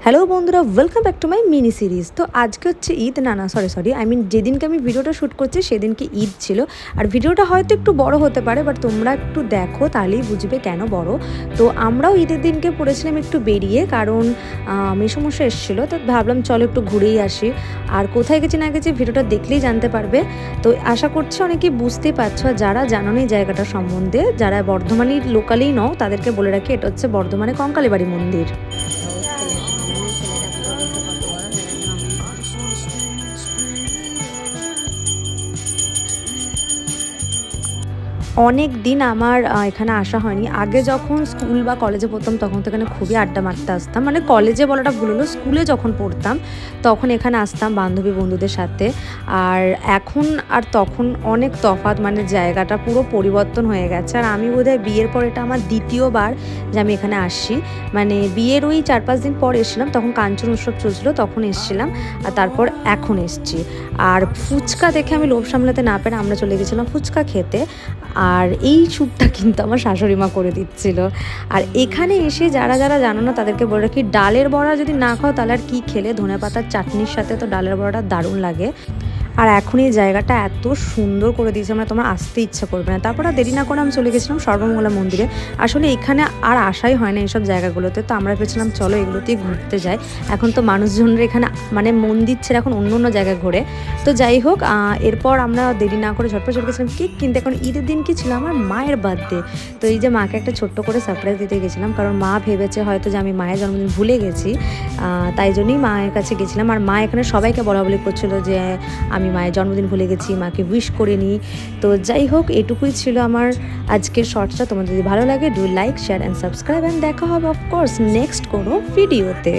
Hello বন্ধুরা, welcome back to my mini series. তো আজকে হচ্ছে ঈদ, না সরি আই মিন যেদিনকে আমি ভিডিওটা শ্যুট করছি সেদিনকে ঈদ ছিল। আর ভিডিওটা হয়তো একটু বড় হতে পারে, বাট তোমরা একটু দেখো তাহলেই বুঝবে কেন বড়। তো আমরাও ঈদের দিনকে পড়েছিলাম একটু বেরিয়ে, কারণ মেসোমশাই এসেছিলো, তো ভাবলাম চলো একটু ঘুরেই আসি। আর কোথায় গেছি না গেছি ভিডিওটা দেখলেই জানতে পারবে। তো আশা করছি অনেকেই বুঝতেই পারছো, আর যারা জানো না এই জায়গাটা সম্বন্ধে, যারা বর্ধমানের লোকালেই নও তাদেরকে বলে রাখি, এটা হচ্ছে বর্ধমানে কঙ্কালীবাড়ি মন্দির। অনেক দিন আমার এখানে আসা হয়নি। আগে যখন স্কুল বা কলেজে পড়তাম তখন তো এখানে খুবই আড্ডা মারতে আসতাম, মানে কলেজে বলাটা ভুল হলো, স্কুলে যখন পড়তাম তখন এখানে আসতাম বান্ধবী বন্ধুদের সাথে। আর এখন আর তখন অনেক তফাৎ, মানে জায়গাটা পুরো পরিবর্তন হয়ে গেছে। আর আমি বোধহয় বিয়ের পর এটা আমার দ্বিতীয়বার যে আমি এখানে আসছি। মানে বিয়ের ওই 4-5 দিন পর এসেছিলাম, তখন কাঞ্চন উৎসব চলছিল, তখন এসেছিলাম। আর তারপর এখন এসছি। আর ফুচকা দেখে আমি লোভ সামলাতে না পেরে আমরা চলে গেছিলাম ফুচকা খেতে। আর এই শ্যুটটা কিন্তু আমার শাশুড়ি মা করে দিচ্ছিল। আর এখানে এসে যারা যারা জানো না তাদেরকে বলে রাখি, ডালের বড়া যদি না খাও তাহলে আর কী খেলে, ধনেপাতার চাটনির সাথে তো ডালের বড়াটা দারুণ লাগে। আর এখন এই জায়গাটা এত সুন্দর করে দিয়েছে, মানে তোমার আসতে ইচ্ছা করবে না। তারপর আর দেরি না করে আমি চলে গেছিলাম সর্বমঙ্গলা মন্দিরে। আসলে এখানে আর আসাই হয় না এইসব জায়গাগুলোতে, তো আমরা ভেবেছিলাম চলো এগুলোতেই ঘুরতে যাই। এখন তো মানুষজনরা এখানে মানে মন্দির ছেড়ে এখন অন্য অন্য জায়গায় ঘোরে। তো যাই হোক, এরপর আমরা দেরি না করে ঝটপট চলে গেছিলাম কেক কিনতে। এখন ঈদের দিন কি ছিল, আমার মায়ের বার্থডে। তো এই যে মাকে একটা ছোট্ট করে সারপ্রাইজ দিতে গেছিলাম, কারণ মা ভেবেছে হয়তো যে আমি মায়ের জন্মদিন ভুলে গেছি, তাই জন্যই মায়ের কাছে গেছিলাম। আর মা এখানে সবাইকে বলাবলি করছিল যে আমি মায়ের জন্মদিন ভুলে গেছি, মাকে উইশ করিনি। তো যাই হোক, এটুকুই ছিল আমার আজকের শর্টসটা। তোমাদের যদি ভালো লাগে do like, share and subscribe, and দেখা হবে অফকোর্স নেক্সট কোনো ভিডিওতে।